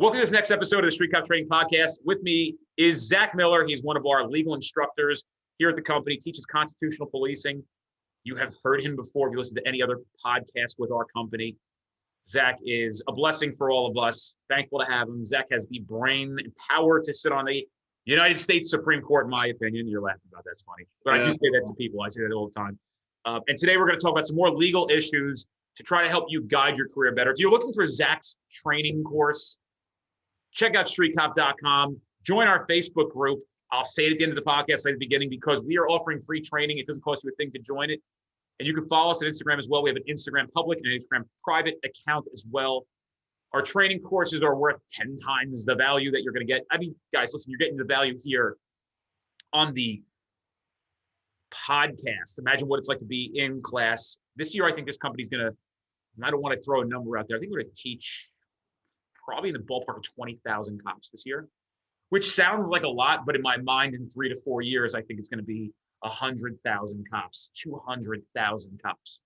Welcome to this next episode of the Street Cop Training Podcast. With me is Zach Miller. He's one of our legal instructors here at the company, teaches constitutional policing. You have heard him before if you listen to any other podcast with our company. Zach is a blessing for all of us. Thankful to have him. Zach has the brain and power to sit on the United States Supreme Court, in my opinion. You're laughing about that. It's funny. But I do say that to people. I say that all the time. And today we're going to talk about some more legal issues to try to help you guide your career better. If you're looking for Zach's training course, check out streetcop.com. Join our Facebook group. I'll say it at the end of the podcast, at the beginning, because we are offering free training. It doesn't cost you a thing to join it. And you can follow us on Instagram as well. We have an Instagram public and an Instagram private account as well. Our training courses are worth 10 times the value that you're going to get. I mean, guys, listen, you're getting the value here on the podcast. Imagine what it's like to be in class. This year, I think this company's going to, I don't want to throw a number out there. I think we're going to teach probably in the ballpark of 20,000 cops this year, which sounds like a lot, but in my mind, in 3 to 4 years, I think it's going to be 100,000 cops, 200,000 cops,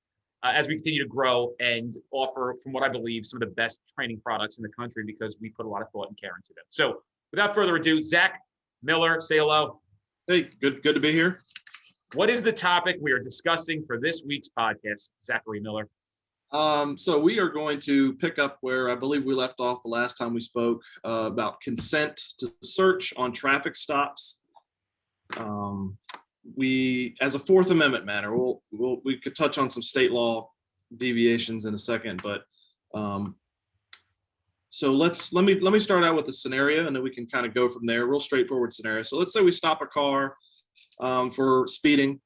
as we continue to grow and offer, from what I believe, some of the best training products in the country because we put a lot of thought and care into them. So without further ado, Zach Miller, say hello. Hey, good to be here. What is the topic we are discussing for this week's podcast, Zachary Miller? So we are going to pick up where I believe we left off the last time we spoke about consent to search on traffic stops. We, as a Fourth Amendment matter, we could touch on some state law deviations in a second, but so let me start out with the scenario, and then we can kind of go from there. Real straightforward scenario. So let's say we stop a car for speeding,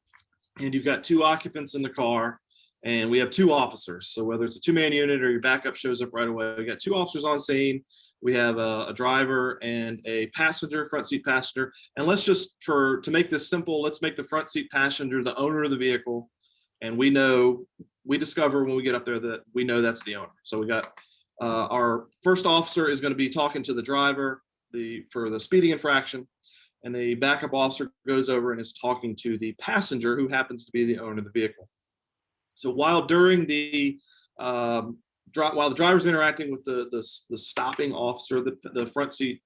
and you've got 2 occupants in the car. And we have 2 officers. So whether it's a 2-man unit or your backup shows up right away, we got 2 officers on scene. We have a driver and a passenger, front seat passenger. And let's just, to make this simple, let's make the front seat passenger the owner of the vehicle. And we discover when we get up there that we know that's the owner. So we got our first officer is going to be talking to the driver for the speeding infraction. And the backup officer goes over and is talking to the passenger who happens to be the owner of the vehicle. So while the driver's interacting with the stopping officer, the front seat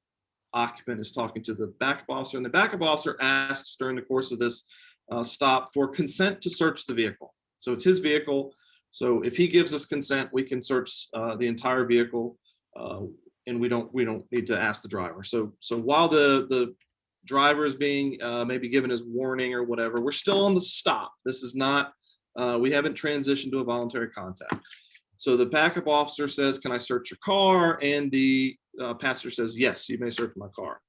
occupant is talking to the backup officer, and the backup officer asks during the course of this stop for consent to search the vehicle. So it's his vehicle. So if he gives us consent, we can search the entire vehicle, and we don't need to ask the driver. So while the driver is being maybe given his warning or whatever, we're still on the stop. This is not. We haven't transitioned to a voluntary contact. So the backup officer says, "Can I search your car?" And the passenger says, "Yes, you may search my car."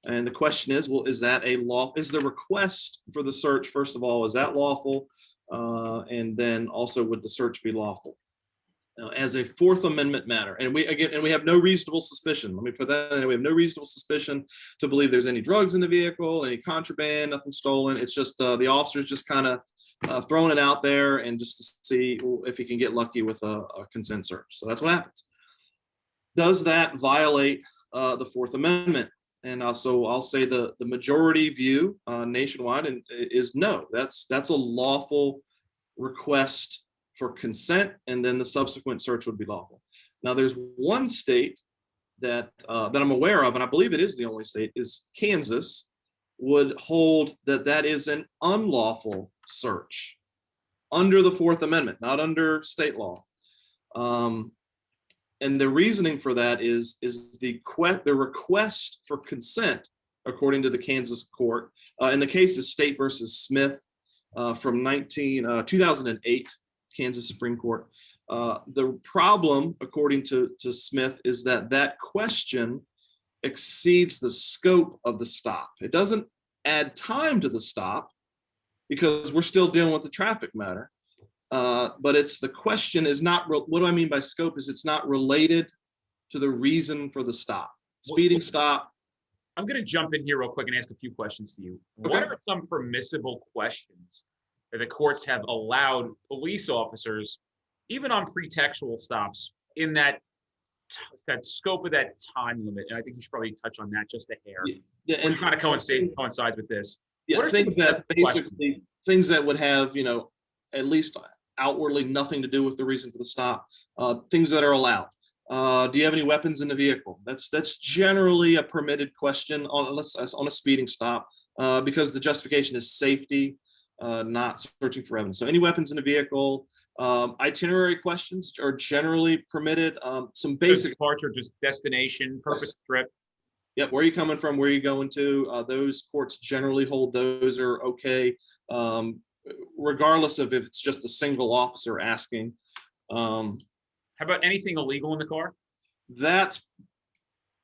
And the question is, well, is that a law? Is the request for the search, first of all, is that lawful? And then also, would the search be lawful? As a Fourth Amendment matter, and we have no reasonable suspicion. Let me put that in. We have no reasonable suspicion to believe there's any drugs in the vehicle, any contraband, nothing stolen. It's just the officer's just kind of throwing it out there and just to see if he can get lucky with a consent search. So that's what happens. Does that violate the Fourth Amendment? And also I'll say the majority view nationwide is no. That's a lawful request for consent, and then the subsequent search would be lawful. Now there's one state that I'm aware of, and I believe it is the only state, is Kansas, would hold that is an unlawful search under the Fourth Amendment, not under state law. And the reasoning for that is the request for consent, according to the Kansas court. In the case of State versus Smith from 2008, Kansas Supreme Court. The problem, according to Smith, is that question exceeds the scope of the stop. It doesn't add time to the stop because we're still dealing with the traffic matter. But the question is not, what do I mean by scope is it's not related to the reason for the stop. Speeding stop. I'm going to jump in here real quick and ask a few questions to you. Okay. What are some permissible questions that the courts have allowed police officers, even on pretextual stops, in that scope of that time limit? And I think you should probably touch on that just a hair. Yeah, and kind of coincides with this. Yeah, things that would have, at least outwardly nothing to do with the reason for the stop, things that are allowed. Do you have any weapons in the vehicle? That's generally a permitted question on a speeding stop, because the justification is safety, not searching for evidence. So any weapons in the vehicle. Itinerary questions are generally permitted. Some basic departure, just destination, purpose trip. Yep, where are you coming from? Where are you going to? Those courts generally hold those are okay, regardless of if it's just a single officer asking. How about anything illegal in the car? That's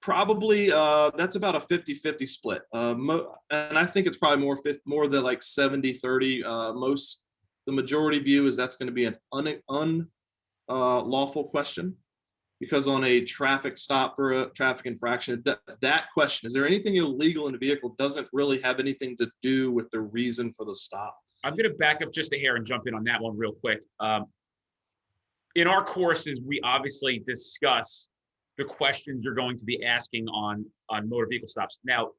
probably that's about a 50-50 split. And I think it's probably more than like 70-30. The majority view is that's going to be an unlawful question, because on a traffic stop for a traffic infraction, that question, is there anything illegal in the vehicle, doesn't really have anything to do with the reason for the stop. I'm going to back up just a hair and jump in on that one real quick. In our courses, we obviously discuss the questions you're going to be asking on motor vehicle stops. Now,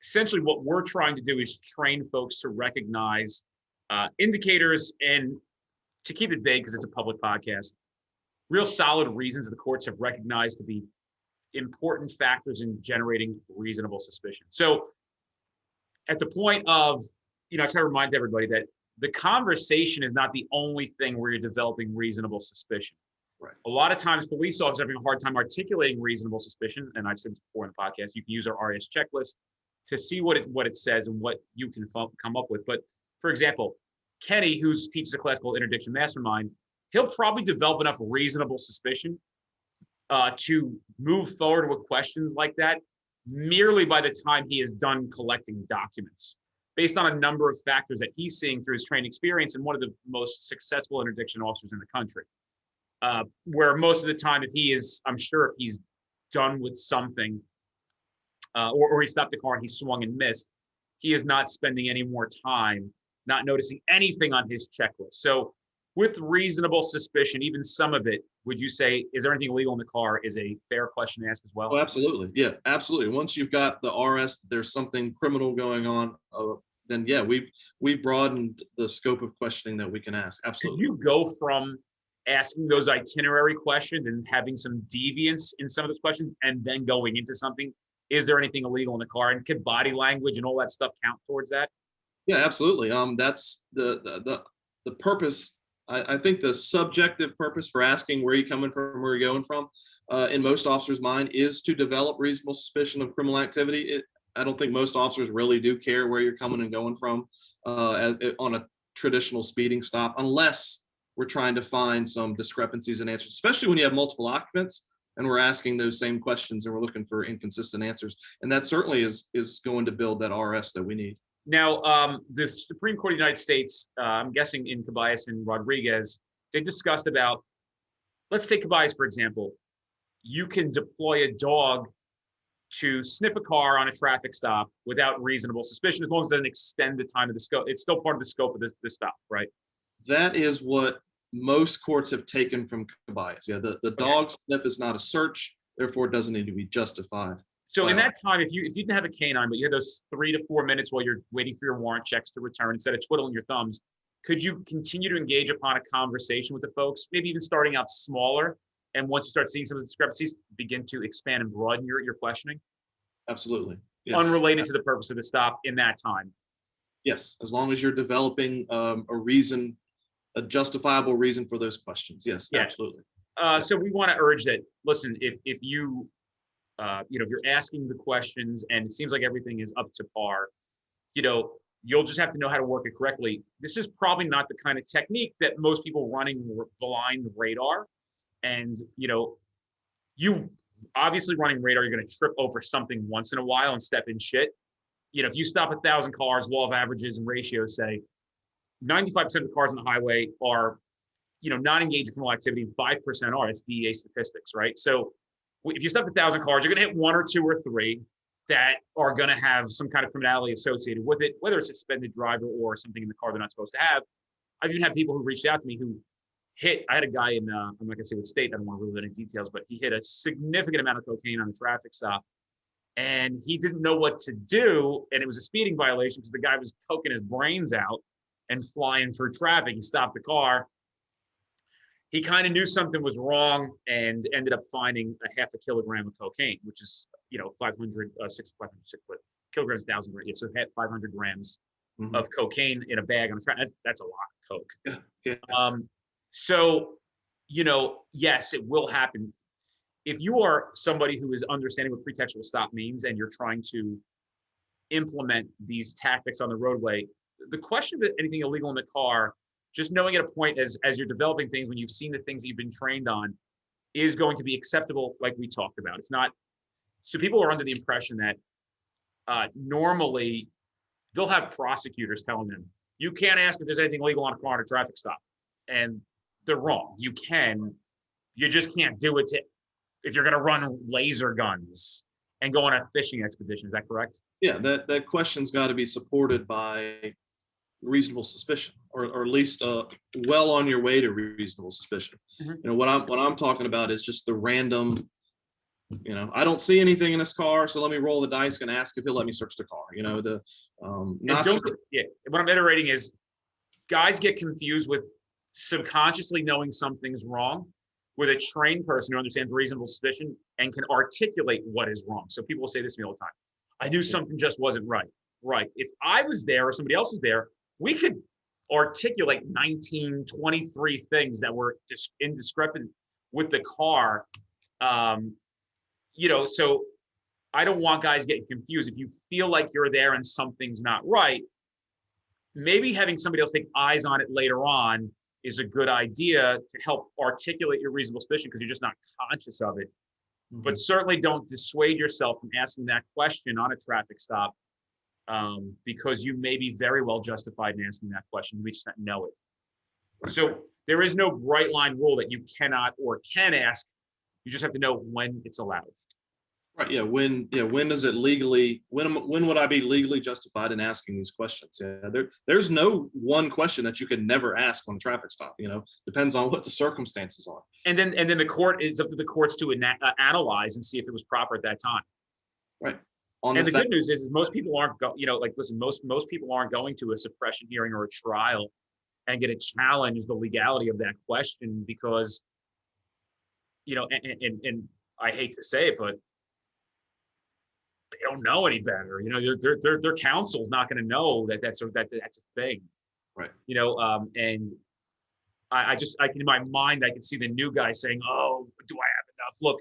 essentially what we're trying to do is train folks to recognize indicators, and to keep it vague because it's a public podcast, real solid reasons the courts have recognized to be important factors in generating reasonable suspicion. So at the point of, I try to remind everybody that the conversation is not the only thing where you're developing reasonable suspicion. Right. A lot of times police officers are having a hard time articulating reasonable suspicion. And I've said this before in the podcast, you can use our RS checklist to see what it says and what you can come up with. But for example, Kenny, who teaches a class called Interdiction Mastermind, he'll probably develop enough reasonable suspicion to move forward with questions like that merely by the time he is done collecting documents, based on a number of factors that he's seeing through his training experience and one of the most successful interdiction officers in the country. Where most of the time, I'm sure if he's done with something, or he stopped the car and he swung and missed, he is not spending any more time not noticing anything on his checklist. So with reasonable suspicion, even some of it, would you say, is there anything illegal in the car, is a fair question to ask as well? Oh, absolutely. Yeah, absolutely. Once you've got the RS, there's something criminal going on, then yeah, we've broadened the scope of questioning that we can ask. Absolutely. Could you go from asking those itinerary questions and having some deviance in some of those questions and then going into something, is there anything illegal in the car? And could body language and all that stuff count towards that? Yeah, absolutely. That's the purpose. I think the subjective purpose for asking where you're coming from, where you're going from, in most officers' mind, is to develop reasonable suspicion of criminal activity. I don't think most officers really do care where you're coming and going from on a traditional speeding stop, unless we're trying to find some discrepancies in answers, especially when you have multiple occupants and we're asking those same questions and we're looking for inconsistent answers. And that certainly is going to build that RS that we need. Now, the Supreme Court of the United States, I'm guessing in Caballes and Rodriguez, they discussed about, let's take Caballes, for example. You can deploy a dog to sniff a car on a traffic stop without reasonable suspicion, as long as it doesn't extend the time of the scope. It's still part of the scope of the stop, right? That is what most courts have taken from Caballes. Yeah, the dog sniff is not a search, therefore it doesn't need to be justified. So in that time, if you didn't have a canine, but you had those 3 to 4 minutes while you're waiting for your warrant checks to return, instead of twiddling your thumbs, could you continue to engage upon a conversation with the folks, maybe even starting out smaller, and once you start seeing some of the discrepancies, begin to expand and broaden your questioning? Absolutely. Yes. Unrelated to the purpose of the stop in that time? Yes, as long as you're developing a reason, a justifiable reason for those questions. Yes, absolutely. So we want to urge that, listen, if you if you're asking the questions and it seems like everything is up to par, you'll just have to know how to work it correctly. This is probably not the kind of technique that most people running blind radar. And, you obviously running radar, you're going to trip over something once in a while and step in shit. If you stop 1,000 cars, law of averages and ratios say 95% of the cars on the highway are, not engaged in criminal activity, 5% are. It's DEA statistics, right? So if you stop 1,000 cars, you're going to hit 1 or 2 or 3 that are going to have some kind of criminality associated with it, whether it's a suspended driver or something in the car they're not supposed to have. I've even had people who reached out to me who I had a guy in, I'm not going to say what state, I don't want to reveal any details, but he hit a significant amount of cocaine on a traffic stop. And he didn't know what to do. And it was a speeding violation because the guy was coking his brains out and flying through traffic. He stopped the car. he kind of knew something was wrong and ended up finding a half a kilogram of cocaine, which is, 500, 6 kilograms, 1,000 grams. Yeah, so had 500 grams of cocaine in a bag on a track. That's a lot of coke. Yeah. So, yes, it will happen. If you are somebody who is understanding what pretextual stop means and you're trying to implement these tactics on the roadway, the question of anything illegal in the car, just knowing at a point as you're developing things, when you've seen the things that you've been trained on, is going to be acceptable, like we talked about. It's not, so people are under the impression that normally they'll have prosecutors telling them, you can't ask if there's anything illegal on a car at a traffic stop. And they're wrong. You just can't do it if you're going to run laser guns and go on a fishing expedition. Is that correct? Yeah, that question's got to be supported by reasonable suspicion, or at least well on your way to reasonable suspicion. What I'm talking about is just the random, I don't see anything in this car, so let me roll the dice and ask if he'll let me search the car. What I'm iterating is, guys get confused with subconsciously knowing something's wrong with a trained person who understands reasonable suspicion and can articulate what is wrong. So people will say this to me all the time: I knew something just wasn't right. Right. If I was there or somebody else was there, we could articulate 23 things that were indiscrepant with the car. So I don't want guys getting confused. If you feel like you're there and something's not right, maybe having somebody else take eyes on it later on is a good idea to help articulate your reasonable suspicion, because you're just not conscious of it. But certainly don't dissuade yourself from asking that question on a traffic stop, because you may be very well justified in asking that question. We just don't know it. So there is no bright line rule that you cannot or can ask. You just have to know when it's allowed. Right. Yeah. When does it legally? When would I be legally justified in asking these questions? Yeah. There's no one question that you can never ask on a traffic stop. Depends on what the circumstances are. And then the court, it's up to the courts to analyze and see if it was proper at that time. Right. And the good news is most people aren't most people aren't going to a suppression hearing or a trial and get to challenge the legality of that question, because, and I hate to say it, but they don't know any better. Their counsel's not going to know that's a thing. Right. And I can, in my mind, I can see the new guy saying, "Oh, do I have enough?" Look,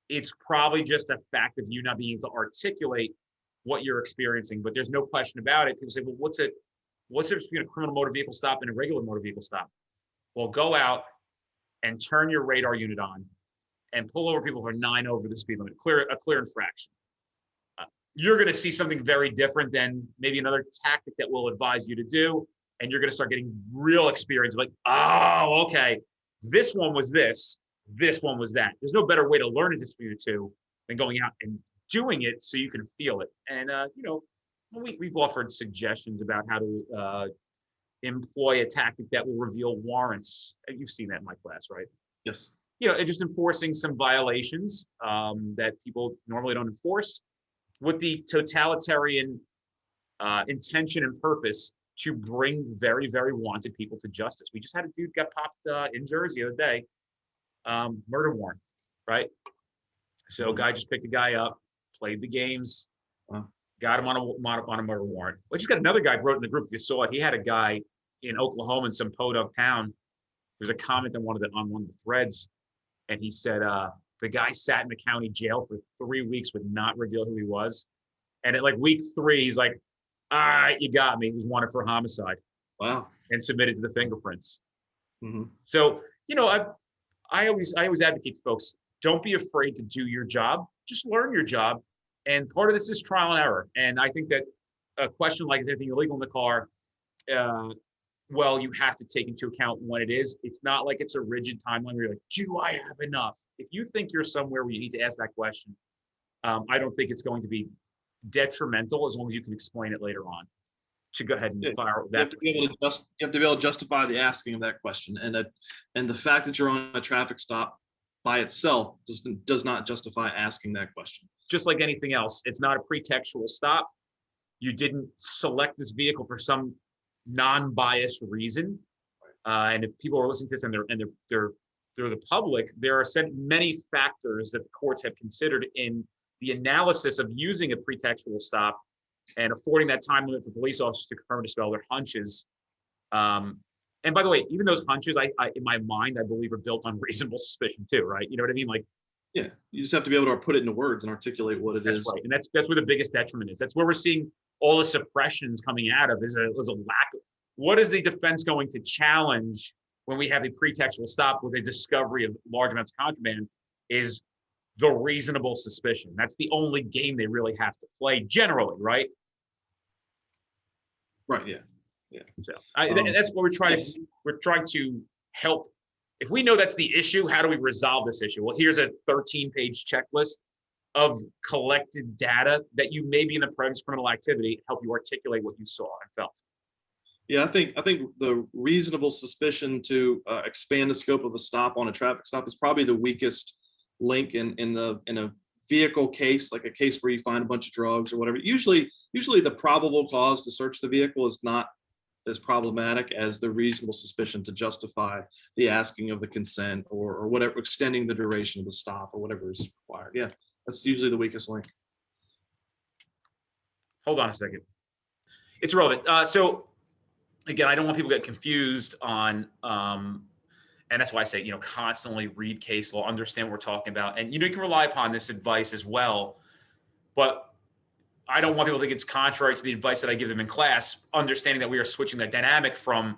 it's probably just a fact of you not being able to articulate what you're experiencing, but there's no question about it. People say, "Well, what's the difference between a criminal motor vehicle stop and a regular motor vehicle stop?" Well, go out and turn your radar unit on and pull over people for 9 over the speed limit, a clear infraction. You're going to see something very different than maybe another tactic that we'll advise you to do. And you're going to start getting real experience, like, oh, okay, this one was this one was that. There's no better way to learn it between the two than going out and doing it so you can feel it. And, we've offered suggestions about how to employ a tactic that will reveal warrants. You've seen that in my class, right? Yes. And just enforcing some violations that people normally don't enforce, with the totalitarian intention and purpose to bring very, very wanted people to justice. We just had a dude got popped in Jersey the other day, murder warrant, right? So a guy just picked a guy up, played the games, got him on a murder warrant. We just got another guy wrote in the group, if you saw it, he had a guy in Oklahoma in some podunk town. There's a comment on one of the threads, and he said, the guy sat in the county jail for 3 weeks, would not reveal who he was. And at week 3, he's like, all right, you got me. He was wanted for homicide. Wow. And submitted to the fingerprints. So, I always advocate to folks, don't be afraid to do your job. Just learn your job. And part of this is trial and error. And I think that a question like, is anything illegal in the car? Well, you have to take into account when it is. It's not like it's a rigid timeline where you're like, do I have enough? If you think you're somewhere where you need to ask that question, I don't think it's going to be detrimental, as long as you can explain it later on, to go ahead and fire that. You have to be able to justify the asking of that question, and the fact that you're on a traffic stop by itself does not justify asking that question. Just like anything else, it's not a pretextual stop. You didn't select this vehicle for some non-biased reason, and if people are listening to this and they're through the public, there are many factors that the courts have considered in the analysis of using a pretextual stop and affording that time limit for police officers to confirm or dispel their hunches. And by the way, even those hunches, I in my mind, I believe are built on reasonable suspicion too, right? You know what I mean? Like, Yeah, you just have to be able to put it into words and articulate what it that's is. right, and that's where the biggest detriment is. That's where we're seeing all the suppressions coming out of is a lack of. What is the defense going to challenge when we have a pretextual stop with a discovery of large amounts of contraband? Is the reasonable suspicion. That's the only game they really have to play generally, right? Right. Yeah. Yeah. So that's what we're trying yes. to. We're trying to help. If we know that's the issue, how do we resolve this issue? Well, here's a 13-page checklist of collected data that you maybe in the presence of criminal activity help you articulate what you saw and felt. Yeah, I think the reasonable suspicion to expand the scope of a stop on a traffic stop is probably the weakest link in a vehicle case, like a case where you find a bunch of drugs or whatever. Usually the probable cause to search the vehicle is not as problematic as the reasonable suspicion to justify the asking of the consent or whatever, extending the duration of the stop or whatever is required. Yeah, that's usually the weakest link. Hold on a second. It's relevant. So again, I don't want people to get confused on, and that's why I say, constantly read case law, understand what we're talking about. And, you can rely upon this advice as well, but I don't want people to think it's contrary to the advice that I give them in class, understanding that we are switching the dynamic from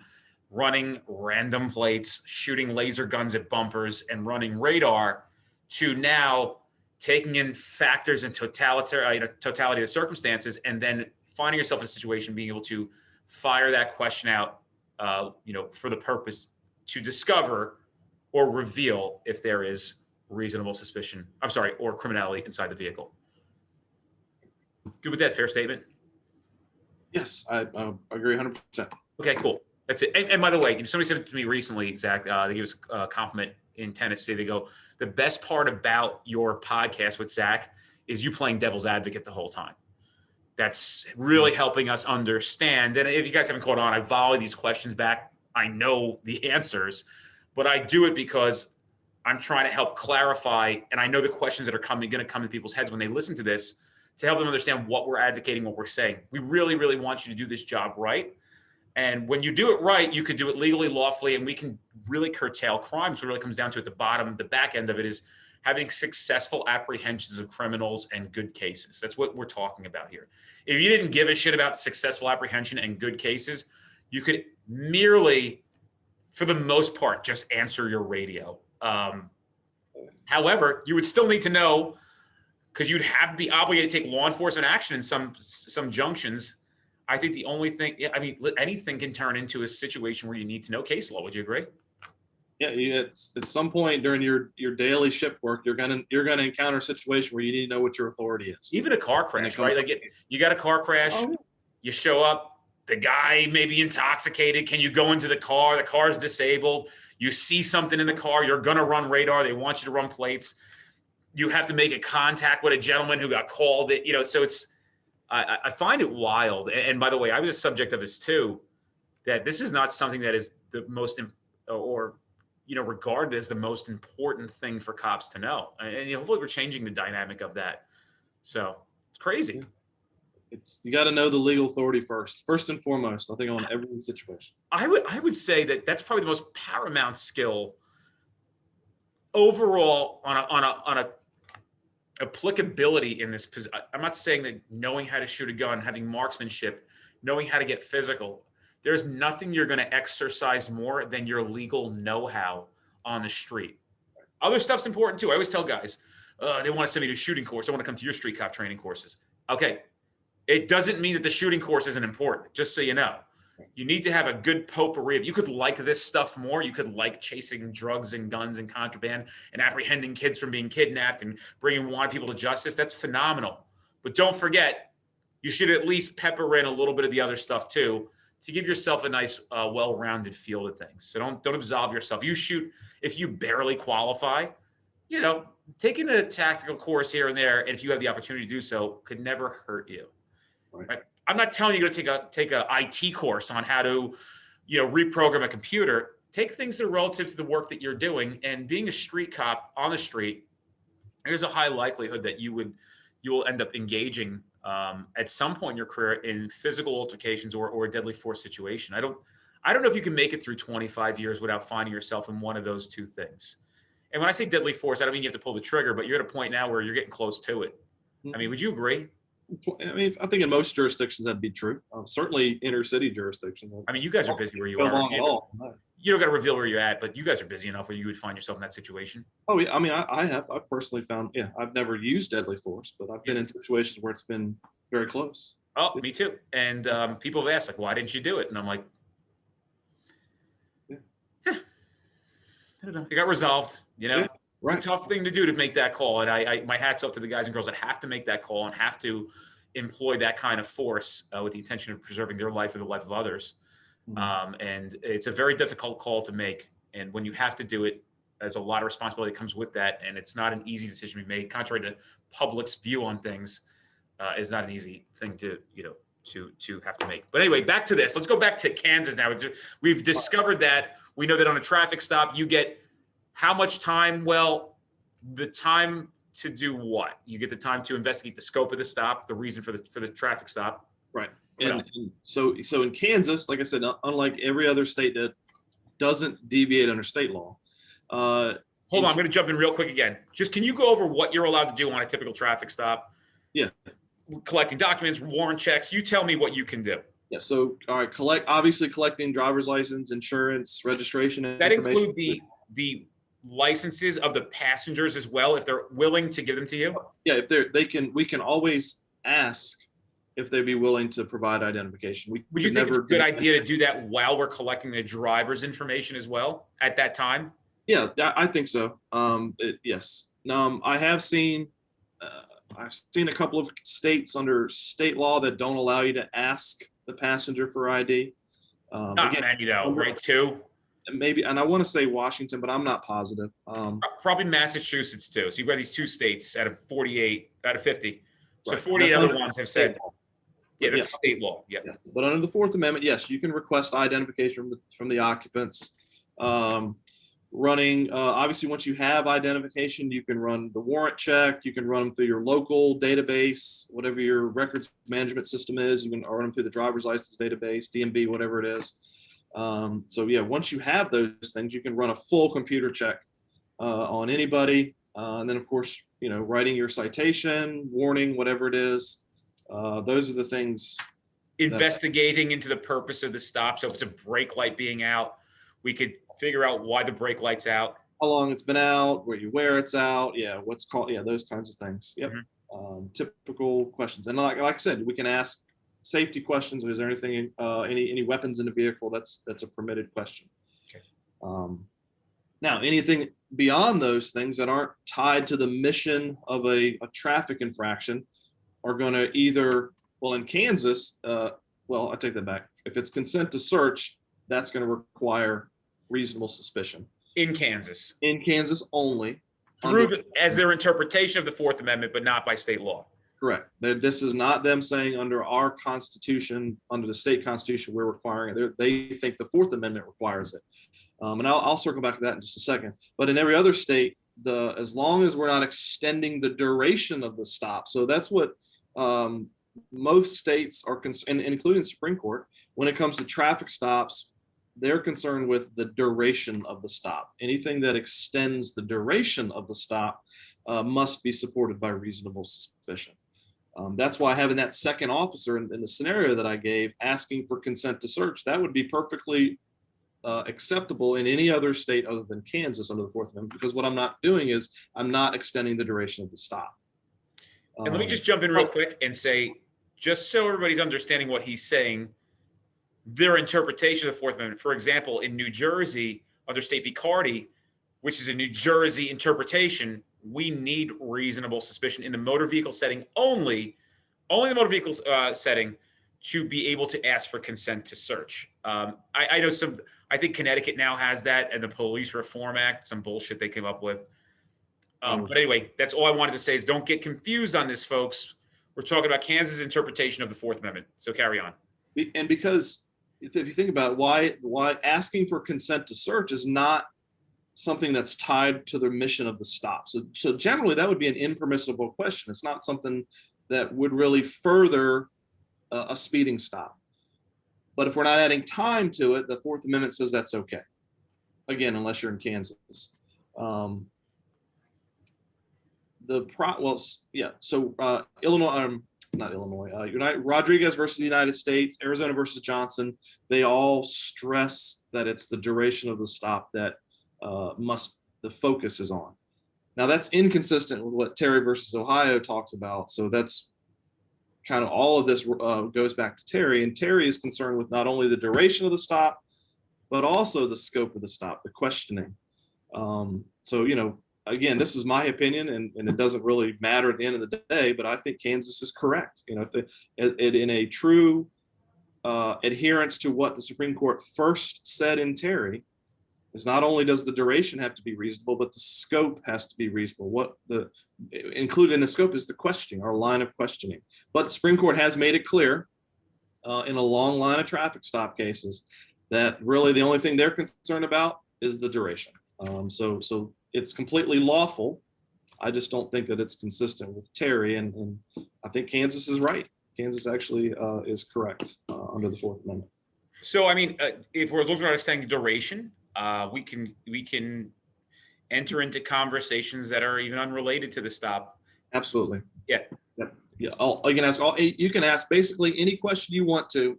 running random plates, shooting laser guns at bumpers, and running radar to now taking in factors and totality of the circumstances, and then finding yourself in a situation being able to fire that question out, for the purpose to discover or reveal if there is reasonable suspicion, or criminality inside the vehicle. Good with that, fair statement? Yes, I agree 100%. Okay, cool. That's it. And by the way, somebody said to me recently, Zach, they gave us a compliment in Tennessee. They go, the best part about your podcast with Zach is you playing devil's advocate the whole time. That's really helping us understand. And if you guys haven't caught on, I volley these questions back. I know the answers, but I do it because I'm trying to help clarify. And I know the questions that are going to come to people's heads when they listen to this, to help them understand what we're advocating, what we're saying. We really, really want you to do this job right. And when you do it right, you can do it legally, lawfully, and we can really curtail crime. So it really comes down to at the bottom, the back end of it is having successful apprehensions of criminals and good cases. That's what we're talking about here. If you didn't give a shit about successful apprehension and good cases, you could merely, for the most part, just answer your radio. However, you would still need to know, because you'd have to be obligated to take law enforcement action in some junctions. I think the only thing, anything can turn into a situation where you need to know case law. Would you agree? Yeah, at some point during your daily shift work, you're gonna encounter a situation where you need to know what your authority is. Even a car crash, right? Like you got a car crash, you show up, the guy may be intoxicated. Can you go into the car? The car's disabled. You see something in the car, you're gonna run radar. They want you to run plates. You have to make a contact with a gentleman who got called. So it's. I find it wild. And by the way, I was a subject of this too. That this is not something that is the most regarded as the most important thing for cops to know. And hopefully we're changing the dynamic of that. So it's crazy. You got to know the legal authority first and foremost, I think, on every situation. I would say that that's probably the most paramount skill overall on a applicability in this. I'm not saying that knowing how to shoot a gun, having marksmanship, knowing how to get physical, there's nothing you're going to exercise more than your legal know-how on the street. Other stuff's important too. I always tell guys, they want to send me to a shooting course. I want to come to your street cop training courses. Okay. It doesn't mean that the shooting course isn't important, just so you know. You need to have a good potpourri of, you could like this stuff more. You could like chasing drugs and guns and contraband and apprehending kids from being kidnapped and bringing wanted people to justice. That's phenomenal. But don't forget, you should at least pepper in a little bit of the other stuff too, to give yourself a nice, well-rounded feel to things. So don't absolve yourself. If you barely qualify, taking a tactical course here and there, and if you have the opportunity to do so, could never hurt you. Right? I'm not telling you to take a IT course on how to, reprogram a computer. take things that are relative to the work that you're doing. And being a street cop on the street, there's a high likelihood that you will end up engaging at some point in your career in physical altercations or a deadly force situation. I don't know if you can make it through 25 years without finding yourself in one of those two things. And when I say deadly force, I don't mean you have to pull the trigger, but you're at a point now where you're getting close to it. I mean, would you agree? I mean, I think in most jurisdictions that'd be true. Certainly inner city jurisdictions. I mean, you guys are busy where you Go are. long at all. You don't got to reveal where you're at, but you guys are busy enough where you would find yourself in that situation. Oh yeah, I mean, I've personally found, I've never used deadly force, but I've been in situations where it's been very close. Oh, me too. And people have asked, like, why didn't you do it? And I'm like, I don't know. It got resolved, you know. Yeah, right. It's a tough thing to do to make that call. And I my hat's off to the guys and girls that have to make that call and have to employ that kind of force with the intention of preserving their life or the life of others. And it's a very difficult call to make. And when you have to do it, there's a lot of responsibility that comes with that. And it's not an easy decision to be made. Contrary to public's view on things, is not an easy thing to have to make. But anyway, back to this. Let's go back to Kansas now. We've discovered that. We know that on a traffic stop, you get how much time? Well, the time to do what? You get the time to investigate the scope of the stop, the reason for the traffic stop. Right. And so in Kansas, like I said, unlike every other state that doesn't deviate under state law. Hold on, I'm going to jump in real quick again. Just can you go over what you're allowed to do on a typical traffic stop? Yeah. Collecting documents, warrant checks. You tell me what you can do. Yeah. So, all right, obviously collecting driver's license, insurance, registration. That include the licenses of the passengers as well, if they're willing to give them to you? Yeah, if we can always ask if they'd be willing to provide identification. Would you think it's a good idea to do that while we're collecting the driver's information as well at that time? Yeah, I think so. Yes. I have seen, I've seen a couple of states under state law that don't allow you to ask the passenger for ID. Again, right, too. Maybe, and I want to say Washington, but I'm not positive. Probably Massachusetts too. So you've got these two states out of 48, out of 50. So Right. 48 other ones have said, that's Yeah. state law. Yeah. Yes. But under the Fourth Amendment, yes, you can request identification from the occupants. Running, obviously, once you have identification, you can run the warrant check. You can run them through your local database, whatever your records management system is. You can run them through the driver's license database, DMV, whatever it is. So yeah, once you have those things, you can run a full computer check on anybody. And then, of course, writing your citation, warning, whatever it is. Those are the things. Investigating into the purpose of the stop. So if it's a brake light being out, we could figure out why the brake light's out. How long it's been out, where it's out. Yeah, what's called. Yeah, those kinds of things. Yep. Mm-hmm. Typical questions. And like I said, we can ask safety questions. Is there anything, any weapons in the vehicle? That's a permitted question. Okay. Now, anything beyond those things that aren't tied to the mission of a traffic infraction are going to either, well, in Kansas, I take that back. If it's consent to search, that's going to require reasonable suspicion. In Kansas. In Kansas only. As their interpretation of the Fourth Amendment, but not by state law. Correct. This is not them saying under our Constitution, under the state Constitution, we're requiring it. They think the Fourth Amendment requires it. And I'll circle back to that in just a second. But in every other state, as long as we're not extending the duration of the stop, so that's what most states are concerned, including Supreme Court, when it comes to traffic stops, they're concerned with the duration of the stop. Anything that extends the duration of the stop must be supported by reasonable suspicion. That's why having that second officer in the scenario that I gave, asking for consent to search, that would be perfectly acceptable in any other state other than Kansas under the Fourth Amendment, because what I'm not doing is I'm not extending the duration of the stop. And let me just jump in real quick and say, just so everybody's understanding what he's saying, their interpretation of the Fourth Amendment, for example, in New Jersey, under State v. Carty, which is a New Jersey interpretation, we need reasonable suspicion in the motor vehicle setting only the motor vehicle setting, to be able to ask for consent to search. I know I think Connecticut now has that, and the Police Reform Act, some bullshit they came up with. But anyway, that's all I wanted to say is don't get confused on this, folks. We're talking about Kansas' interpretation of the Fourth Amendment. So carry on. And because if you think about it, why asking for consent to search is not something that's tied to the mission of the stop. So generally that would be an impermissible question. It's not something that would really further a speeding stop. But if we're not adding time to it, the Fourth Amendment says that's okay. Again, unless you're in Kansas. Illinois, not Illinois, Rodriguez versus the United States, Arizona versus Johnson, they all stress that it's the duration of the stop that the focus is on. Now that's inconsistent with what Terry versus Ohio talks about. So that's kind of all of this goes back to Terry, and Terry is concerned with not only the duration of the stop, but also the scope of the stop, the questioning. Again, this is my opinion, and it doesn't really matter at the end of the day, but I think Kansas is correct. In a true adherence to what the Supreme Court first said in Terry, is not only does the duration have to be reasonable, but the scope has to be reasonable. Included in the scope is the questioning, our line of questioning. But the Supreme Court has made it clear in a long line of traffic stop cases that really the only thing they're concerned about is the duration. So it's completely lawful. I just don't think that it's consistent with Terry, and I think Kansas is right. Kansas actually is correct under the Fourth Amendment. So, I mean, if we're looking at extending duration, we can enter into conversations that are even unrelated to the stop. Absolutely. Yeah. You can ask basically any question you want to,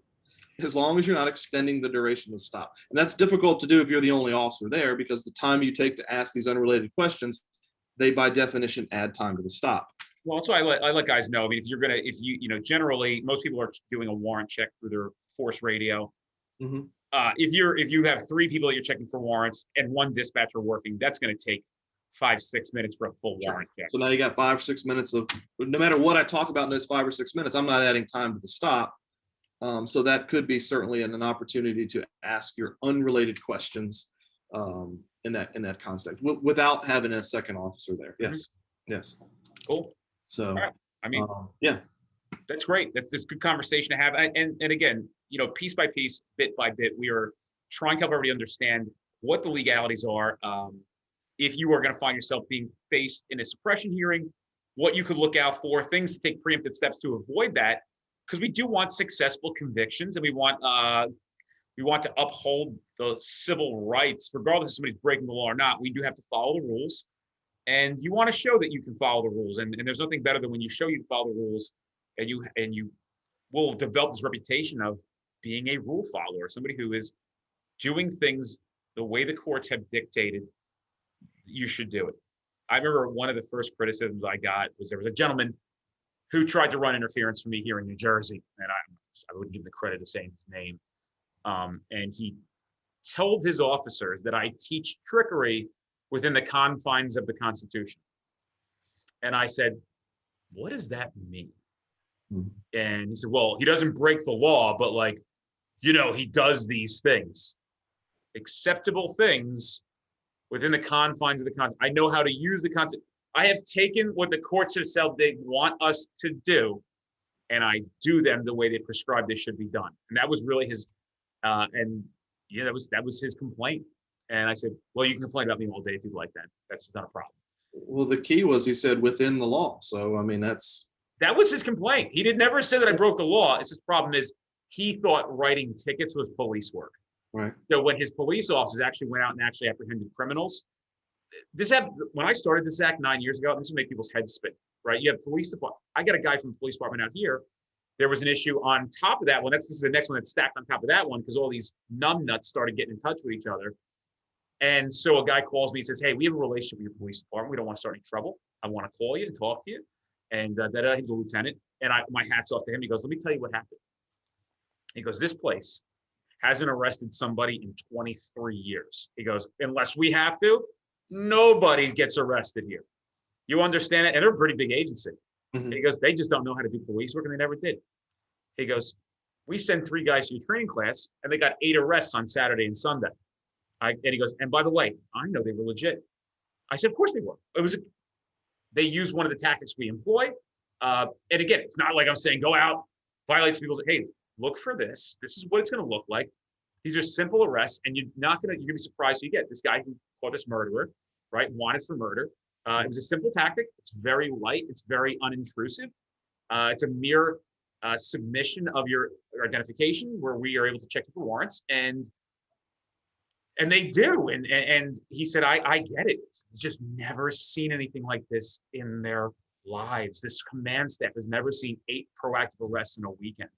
as long as you're not extending the duration of the stop. And that's difficult to do if you're the only officer there, because the time you take to ask these unrelated questions, they by definition add time to the stop. Well, that's why I let guys know. I mean, generally most people are doing a warrant check through their force radio. Mm-hmm. If you have 3 people that you're checking for warrants and 1 dispatcher working, that's going to take 5-6 minutes for a full warrant check. So now you got 5 or 6 minutes of, no matter what I talk about in those 5 or 6 minutes, I'm not adding time to the stop. So that could be certainly an opportunity to ask your unrelated questions in that context without having a second officer there. Yes. Mm-hmm. Yes. Cool. So, right. I mean, yeah, that's great. That's good conversation to have. And again, piece by piece, bit by bit, we are trying to help everybody understand what the legalities are. If you are going to find yourself being faced in a suppression hearing, what you could look out for, things to take preemptive steps to avoid that, because we do want successful convictions, and we want to uphold the civil rights, regardless if somebody's breaking the law or not. We do have to follow the rules, and you want to show that you can follow the rules. And there's nothing better than when you show you follow the rules, and you will develop this reputation of being a rule follower, somebody who is doing things the way the courts have dictated you should do it. I remember one of the first criticisms I got was there was a gentleman who tried to run interference for me here in New Jersey, and I wouldn't give him the credit of saying his name. And he told his officers that I teach trickery within the confines of the Constitution. And I said, what does that mean? Mm-hmm. And he said, well, he doesn't break the law, but he does these things. Acceptable things within the confines of the Constitution. I know how to use the Constitution. I have taken what the courts have said they want us to do, and I do them the way they prescribed they should be done. And that was really his, that was his complaint. And I said, well, you can complain about me all day if you'd like that. That's not a problem. Well, the key was he said within the law. So, I mean, that was his complaint. He did never say that I broke the law. It's his problem is he thought writing tickets was police work. Right. So when his police officers actually went out and actually apprehended criminals, this happened when I started this act 9 years ago. This would make people's heads spin, right? You have police department. I got a guy from the police department out here. There was an issue on top of that one. This is the next one that's stacked on top of that one because all these numbnuts started getting in touch with each other. And so a guy calls me and says, hey, we have a relationship with your police department. We don't want to start any trouble. I want to call you and talk to you. And he's a lieutenant. And my hat's off to him. He goes, let me tell you what happened. He goes, this place hasn't arrested somebody in 23 years. He goes, unless we have to, nobody gets arrested here. You understand it? And they're a pretty big agency. Mm-hmm. He goes, they just don't know how to do police work, and they never did. He goes, we send 3 guys to your training class, and they got 8 arrests on Saturday and Sunday. And he goes, and by the way, I know they were legit. I said, of course they were. They used one of the tactics we employ. And again, it's not like I'm saying go out, violate some people. Hey, look for this. This is what it's going to look like. These are simple arrests, and you're going to be surprised who you get. This guy who caught this murderer, right, wanted for murder. It was a simple tactic. It's very light. It's very unintrusive. It's a mere submission of your identification where we are able to check you for warrants, and they do. And he said, I get it. Just never seen anything like this in their lives. This command staff has never seen 8 proactive arrests in a weekend.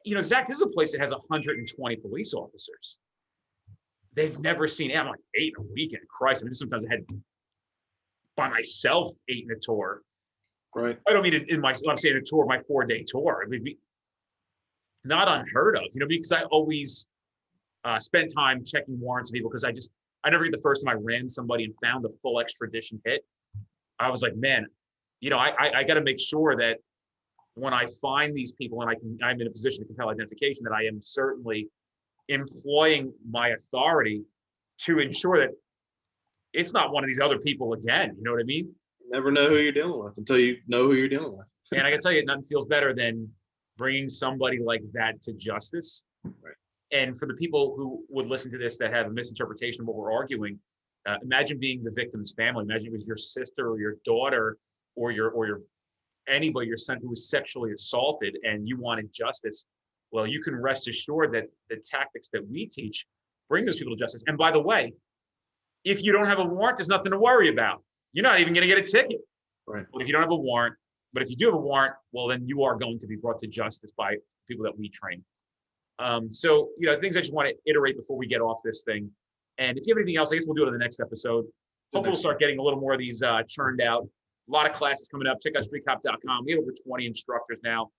You know, Zach, this is a place that has 120 police officers. They've never seen, I'm like, 8 in a weekend. Christ, I mean, sometimes I had by myself 8 in a tour. Right. I don't mean I'm saying a tour, my 4-day tour. It would be not unheard of, you know, because I always spent time checking warrants of people, because I never get the first time I ran somebody and found a full extradition hit. I was like, man, you know, I got to make sure that when I find these people and I'm in a position to compel identification, that I am certainly employing my authority to ensure that it's not one of these other people again. You know what I mean? You never know who you're dealing with until you know who you're dealing with. And I can tell you, nothing feels better than bringing somebody like that to justice. Right. And for the people who would listen to this that have a misinterpretation of what we're arguing, imagine being the victim's family. Imagine it was your sister or your daughter or your anybody, your son who was sexually assaulted, and you wanted justice. Well, you can rest assured that the tactics that we teach bring those people to justice. And by the way, if you don't have a warrant, there's nothing to worry about. You're not even going to get a ticket. Right. But if you don't have a warrant, but if you do have a warrant, well, then you are going to be brought to justice by people that we train. So, you know, things I just want to iterate before we get off this thing. And if you have anything else, I guess we'll do it in the next episode. Hopefully we'll start getting a little more of these churned out. A lot of classes coming up. Check out streetcop.com. We have over 20 instructors now.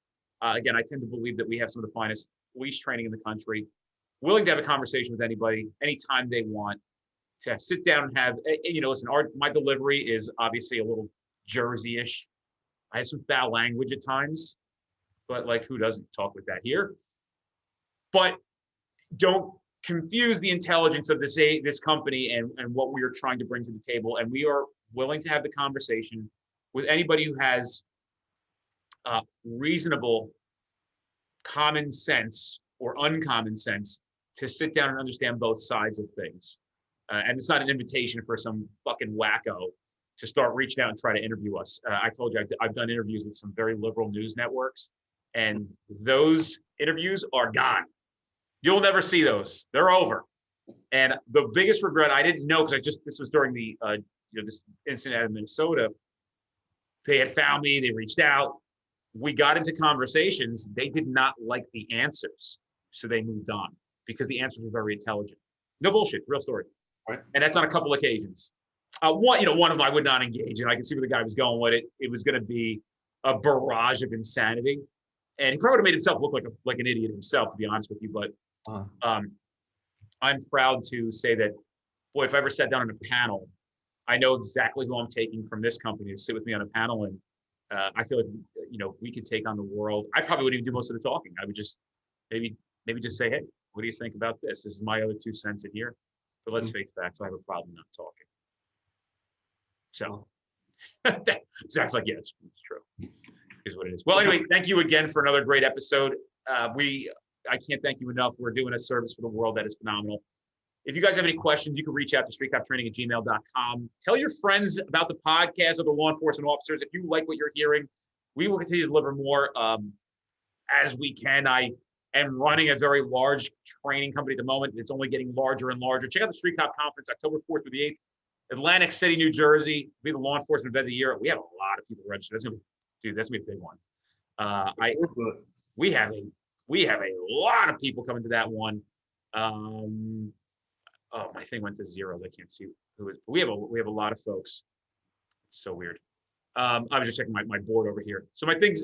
Again, I tend to believe that we have some of the finest police training in the country. Willing to have a conversation with anybody, anytime they want, to sit down and have, you know, listen, my delivery is obviously a little Jersey-ish. I have some foul language at times, but like, who doesn't talk with that here? But don't confuse the intelligence of this company and what we are trying to bring to the table. And we are willing to have the conversation with anybody who has reasonable common sense or uncommon sense to sit down and understand both sides of things. And it's not an invitation for some fucking wacko to start reaching out and try to interview us. I told you, I've done interviews with some very liberal news networks, and those interviews are gone. You'll never see those. They're over. And the biggest regret, I didn't know, because this was during the, this incident in Minnesota. They had found me, they reached out. We got into conversations. They did not like the answers. So they moved on because the answers were very intelligent. No bullshit, real story. Right. And that's on a couple occasions. One of them I would not engage in. I can see where the guy was going with it. It was going to be a barrage of insanity. And he probably would have made himself look like an idiot himself, to be honest with you. But I'm proud to say that, boy, if I ever sat down on a panel, I know exactly who I'm taking from this company to sit with me on a panel. And I feel like, we could take on the world. I probably wouldn't even do most of the talking. I would just maybe just say, hey, what do you think about this? This is my other 2 cents in here. But let's face facts, I have a problem not talking. So Zach's like, yeah, it's true. Is what it is. Well, anyway, thank you again for another great episode. I can't thank you enough. We're doing a service for the world that is phenomenal. If you guys have any questions, you can reach out to streetcoptraining@gmail.com. Tell your friends about the podcast of the law enforcement officers. If you like what you're hearing, we will continue to deliver more as we can. I am running a very large training company at the moment. It's only getting larger and larger. Check out the Street Cop Conference, October 4th through the 8th, Atlantic City, New Jersey. It'll be the law enforcement event of the year. We have a lot of people registered. That's gonna be a big one. We have a lot of people coming to that one. Oh, my thing went to zeros. I can't see who it is. We have a lot of folks. It's so weird. I was just checking my board over here. So my things,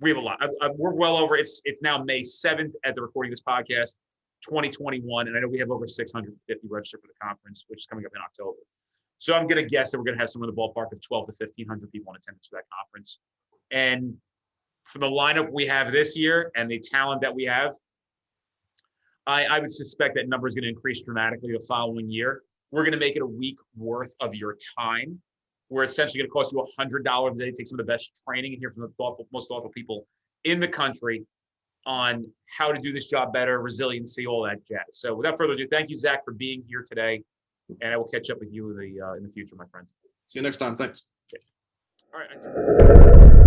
we have a lot. We're well over. It's now May 7th at the recording of this podcast, 2021, and I know we have over 650 registered for the conference, which is coming up in October. So I'm going to guess that we're going to have somewhere in the ballpark of 12 to 1,500 people in attendance for that conference. And for the lineup we have this year and the talent that we have, I would suspect that number is going to increase dramatically the following year. We're going to make it a week worth of your time. We're essentially going to cost you $100 a day to take some of the best training and hear from the most thoughtful people in the country. on how to do this job better, resiliency, all that jazz. So without further ado, thank you, Zach, for being here today. And I will catch up with you in the future, my friend. See you next time. Thanks. All right.